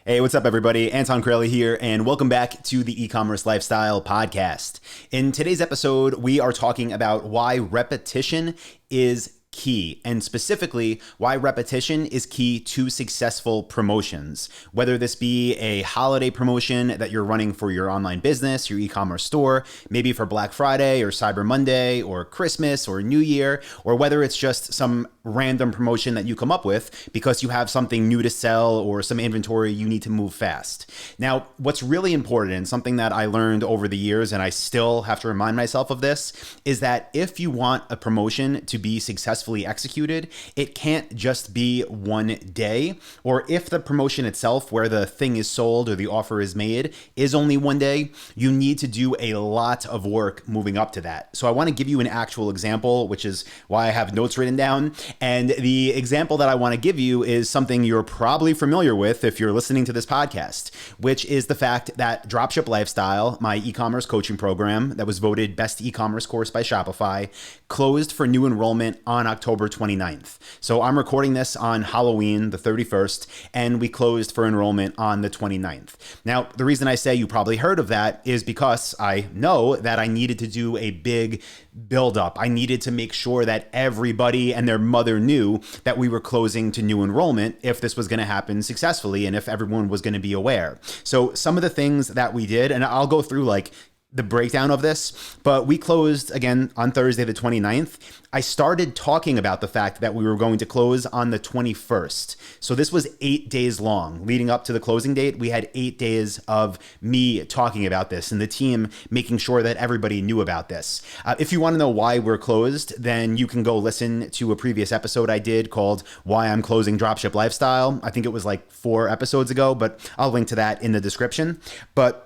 Hey, what's up, everybody? Anton Crowley here, and welcome back to the E-commerce Lifestyle Podcast. In today's episode, we are talking about why repetition is key, and specifically why repetition is key to successful promotions. Whether this be a holiday promotion that you're running for your online business, your e-commerce store, maybe for Black Friday or Cyber Monday or Christmas or New Year, or whether it's just some random promotion that you come up with because you have something new to sell or some inventory you need to move fast. Now, what's really important, and something that I learned over the years, and I still have to remind myself of this, is that if you want a promotion to be successfully executed, it can't just be one day. Or if the promotion itself, where the thing is sold or the offer is made, is only one day, you need to do a lot of work moving up to that. So I want to give you an actual example, which is why I have notes written down. And the example that I want to give you is something you're probably familiar with if you're listening to this podcast, which is the fact that Dropship Lifestyle, my e-commerce coaching program that was voted best e-commerce course by Shopify, closed for new enrollment on October 29th. So I'm recording this on Halloween, the 31st, and we closed for enrollment on the 29th. Now, the reason I say you probably heard of that is because I know that I needed to do a big build up. I needed to make sure that everybody and their mother knew that we were closing to new enrollment if this was going to happen successfully and if everyone was going to be aware. So some of the things that we did, and I'll go through like the breakdown of this, but we closed again on Thursday, the 29th. I started talking about the fact that we were going to close on the 21st. So this was 8 days long leading up to the closing date. We had 8 days of me talking about this and the team making sure that everybody knew about this. If you want to know why we're closed, then you can go listen to a previous episode I did called Why I'm Closing Dropship Lifestyle. I think it was like 4 episodes ago, but I'll link to that in the description. But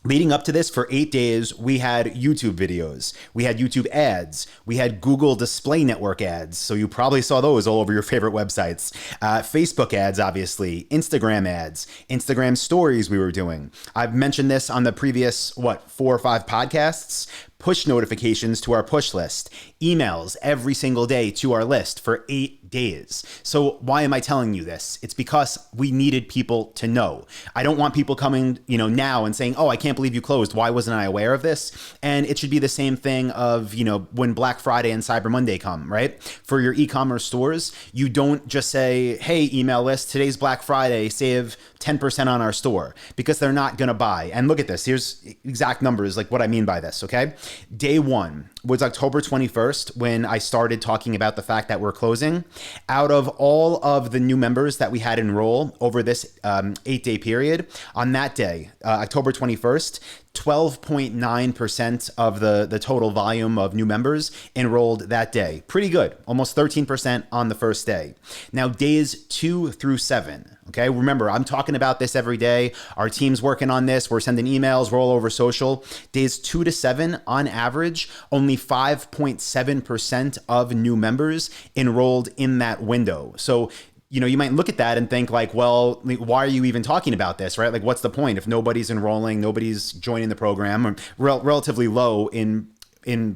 leading up to this, for 8 days, we had YouTube videos, we had YouTube ads, we had Google Display Network ads, so you probably saw those all over your favorite websites, Facebook ads, obviously, Instagram ads, Instagram stories we were doing. I've mentioned this on the previous, 4 or 5 podcasts. Push notifications to our push list, emails every single day to our list for 8 days. So why am I telling you this? It's because we needed people to know. I don't want people coming, now and saying, oh, I can't believe you closed. Why wasn't I aware of this? And it should be the same thing of, when Black Friday and Cyber Monday come, right? For your e-commerce stores, you don't just say, hey, email list, today's Black Friday, save 10% on our store, because they're not going to buy. And look at this. Here's exact numbers, like what I mean by this, okay? Day one was October 21st when I started talking about the fact that we're closing. Out of all of the new members that we had enroll over this 8-day period, on that day, October 21st, 12.9% of the total volume of new members enrolled that day. Pretty good, almost 13% on the first day. Now, days 2 through 7. Okay, remember, I'm talking about this every day. Our team's working on this. We're sending emails. We're all over social. Days 2 to 7, on average, only 5.7% of new members enrolled in that window. So, you might look at that and think like, well, why are you even talking about this, right? Like, what's the point if nobody's enrolling, nobody's joining the program, or relatively low in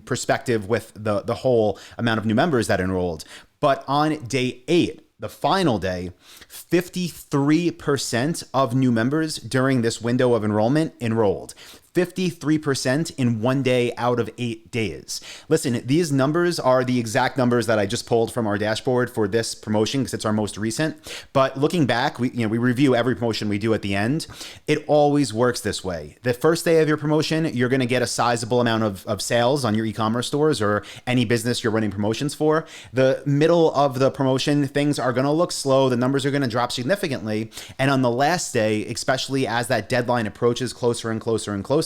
perspective with the whole amount of new members that enrolled. But on day 8, the final day, 53% of new members during this window of enrollment enrolled. 53% in one day out of 8 days. Listen, these numbers are the exact numbers that I just pulled from our dashboard for this promotion because it's our most recent. But looking back, we review every promotion we do at the end. It always works this way. The first day of your promotion, you're going to get a sizable amount of sales on your e-commerce stores or any business you're running promotions for. The middle of the promotion, things are going to look slow. The numbers are going to drop significantly. And on the last day, especially as that deadline approaches closer and closer and closer,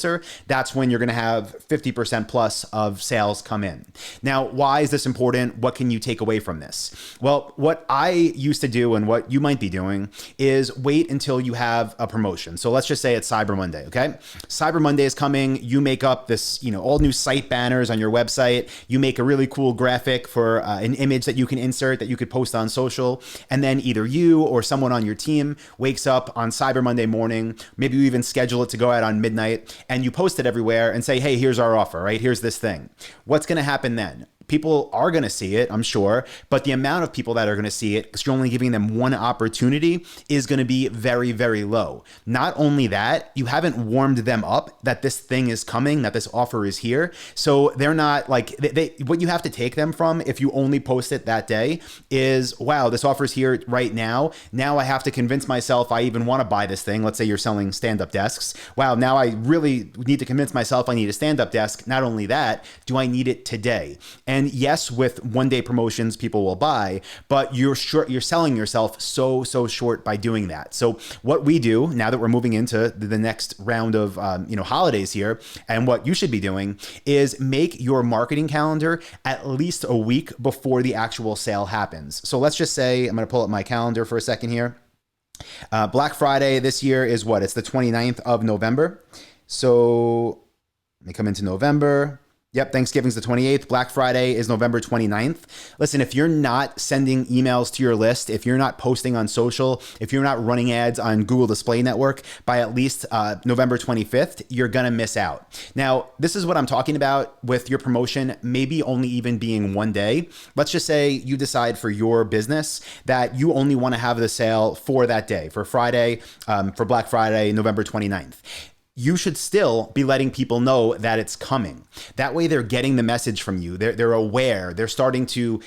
that's when you're going to have 50% plus of sales come in. Now, why is this important? What can you take away from this? Well, what I used to do and what you might be doing is wait until you have a promotion. So let's just say it's Cyber Monday, okay? Cyber Monday is coming. You make up this, all new site banners on your website. You make a really cool graphic for an image that you can insert that you could post on social. And then either you or someone on your team wakes up on Cyber Monday morning. Maybe you even schedule it to go out on midnight and you post it everywhere and say, hey, here's our offer, right? Here's this thing. What's going to happen then? people are going to see it, I'm sure, but the amount of people that are going to see it, because you're only giving them one opportunity, is going to be very, very low. Not only that, you haven't warmed them up that this thing is coming, that this offer is here. So they're not like, what you have to take them from if you only post it that day is, wow, this offer is here right now. Now I have to convince myself I even want to buy this thing. Let's say you're selling stand-up desks. Wow, now I really need to convince myself I need a stand-up desk. Not only that, do I need it today? And yes, with one-day promotions, people will buy, but you're selling yourself so short by doing that. So what we do now that we're moving into the next round of holidays here, and what you should be doing is make your marketing calendar at least a week before the actual sale happens. So let's just say, I'm going to pull up my calendar for a second here. Black Friday this year is what? It's the 29th of November. So let me come into November. Yep, Thanksgiving's the 28th. Black Friday is November 29th. Listen, if you're not sending emails to your list, if you're not posting on social, if you're not running ads on Google Display Network by at least November 25th, you're going to miss out. Now, this is what I'm talking about with your promotion, maybe only even being one day. Let's just say you decide for your business that you only want to have the sale for that day, for Friday, for Black Friday, November 29th. You should still be letting people know that it's coming. That way they're getting the message from you. They're aware. They're starting to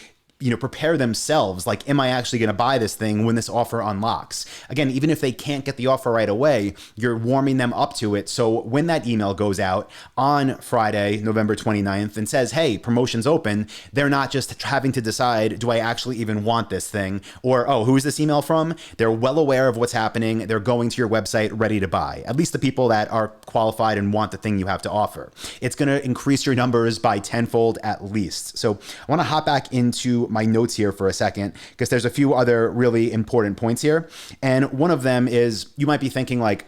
prepare themselves. Like, am I actually going to buy this thing when this offer unlocks? Again, even if they can't get the offer right away, you're warming them up to it. So when that email goes out on Friday, November 29th, and says, hey, promotion's open, they're not just having to decide, do I actually even want this thing? Or, oh, who is this email from? They're well aware of what's happening. They're going to your website ready to buy. At least the people that are qualified and want the thing you have to offer. It's going to increase your numbers by tenfold at least. So I want to hop back into my notes here for a second, because there's a few other really important points here. And one of them is, you might be thinking like,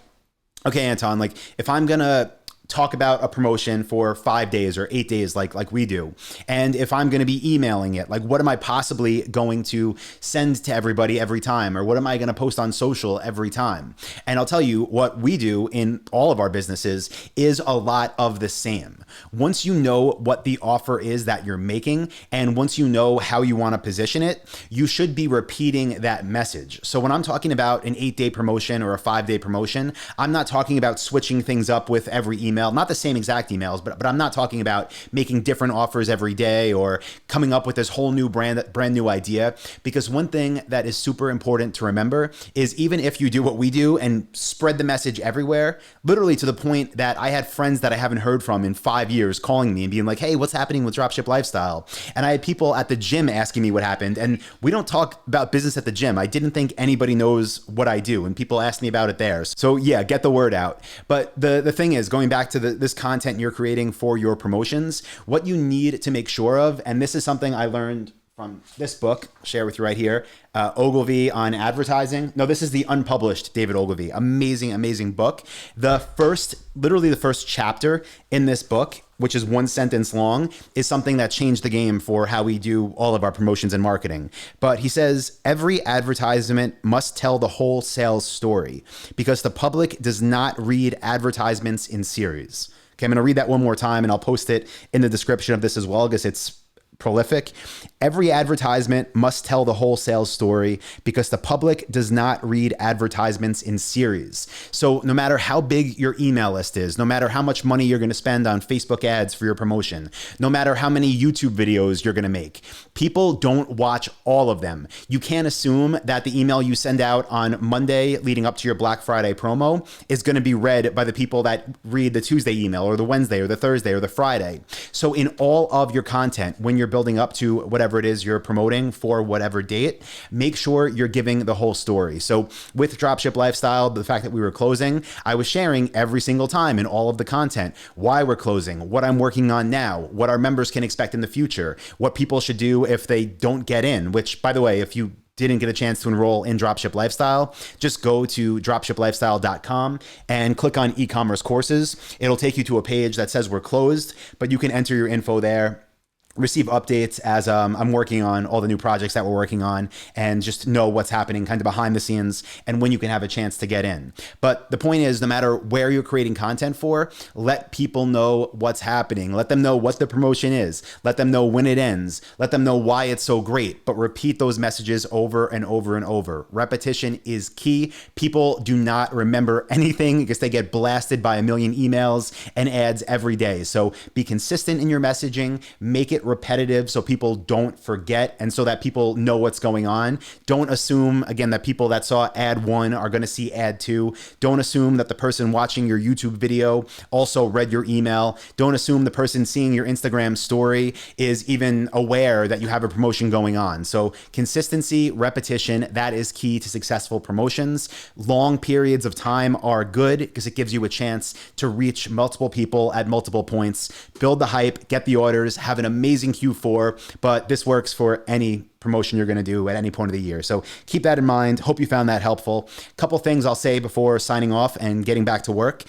okay, Anton, like if I'm going to talk about a promotion for 5 days or 8 days like we do, and if I'm going to be emailing it, like what am I possibly going to send to everybody every time, or what am I going to post on social every time? And I'll tell you, what we do in all of our businesses is a lot of the same. Once you know what the offer is that you're making, and once you know how you want to position it, you should be repeating that message. So when I'm talking about an 8-day promotion or a 5-day promotion, I'm not talking about switching things up with every email. Not the same exact emails, but I'm not talking about making different offers every day or coming up with this whole new brand new idea. Because one thing that is super important to remember is, even if you do what we do and spread the message everywhere, literally to the point that I had friends that I haven't heard from in 5 years calling me and being like, hey, what's happening with Dropship Lifestyle? And I had people at the gym asking me what happened. And we don't talk about business at the gym. I didn't think anybody knows what I do, and people asked me about it there. So yeah, get the word out. But the thing is, going back to this content you're creating for your promotions, what you need to make sure of, and this is something I learned from this book, I'll share with you right here, Ogilvy on Advertising. No, this is the unpublished David Ogilvy. Amazing, amazing book. Literally the first chapter in this book, which is one sentence long, is something that changed the game for how we do all of our promotions and marketing. But he says, every advertisement must tell the whole sales story, because the public does not read advertisements in series. Okay, I'm going to read that one more time, and I'll post it in the description of this as well, because it's prolific. Every advertisement must tell the whole sales story, because the public does not read advertisements in series. So no matter how big your email list is, no matter how much money you're going to spend on Facebook ads for your promotion, no matter how many YouTube videos you're going to make, people don't watch all of them. You can't assume that the email you send out on Monday leading up to your Black Friday promo is going to be read by the people that read the Tuesday email or the Wednesday or the Thursday or the Friday. So in all of your content, when you're building up to whatever it is you're promoting for whatever date, make sure you're giving the whole story. So with Dropship Lifestyle, the fact that we were closing, I was sharing every single time in all of the content why we're closing, what I'm working on now, what our members can expect in the future, what people should do if they don't get in, which, by the way, if you didn't get a chance to enroll in Dropship Lifestyle, just go to dropshiplifestyle.com and click on e-commerce courses. It'll take you to a page that says we're closed, but you can enter your info there receive updates as I'm working on all the new projects that we're working on, and just know what's happening kind of behind the scenes and when you can have a chance to get in. But the point is, no matter where you're creating content for, let people know what's happening. Let them know what the promotion is. Let them know when it ends. Let them know why it's so great. But repeat those messages over and over and over. Repetition is key. People do not remember anything because they get blasted by a million emails and ads every day. So be consistent in your messaging. Make it repetitive so people don't forget and so that people know what's going on. Don't assume, again, that people that saw ad 1 are going to see ad 2. Don't assume that the person watching your YouTube video also read your email. Don't assume the person seeing your Instagram story is even aware that you have a promotion going on. So consistency, repetition, that is key to successful promotions. Long periods of time are good because it gives you a chance to reach multiple people at multiple points, build the hype, get the orders, have an amazing Q4, but this works for any promotion you're going to do at any point of the year. So keep that in mind. Hope you found that helpful. Couple things I'll say before signing off and getting back to work.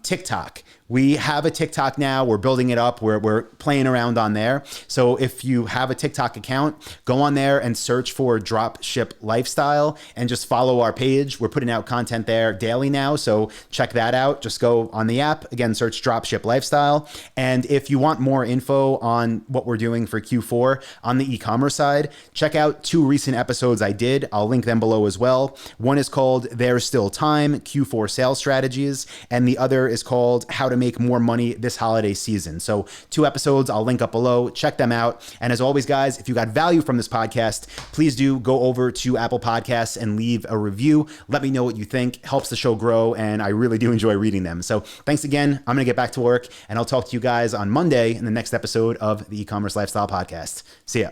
TikTok. We have a TikTok now. We're building it up. We're playing around on there. So if you have a TikTok account, go on there and search for Dropship Lifestyle and just follow our page. We're putting out content there daily now. So check that out. Just go on the app. Again, search Dropship Lifestyle. And if you want more info on what we're doing for Q4 on the e-commerce side, check out 2 recent episodes I did. I'll link them below as well. One is called There's Still Time, Q4 Sales Strategies, and the other is called How to Make More Money This Holiday Season. So 2 episodes, I'll link up below. Check them out. And as always, guys, if you got value from this podcast, please do go over to Apple Podcasts and leave a review. Let me know what you think. Helps the show grow, and I really do enjoy reading them. So thanks again. I'm going to get back to work, and I'll talk to you guys on Monday in the next episode of the E-commerce Lifestyle Podcast. See ya.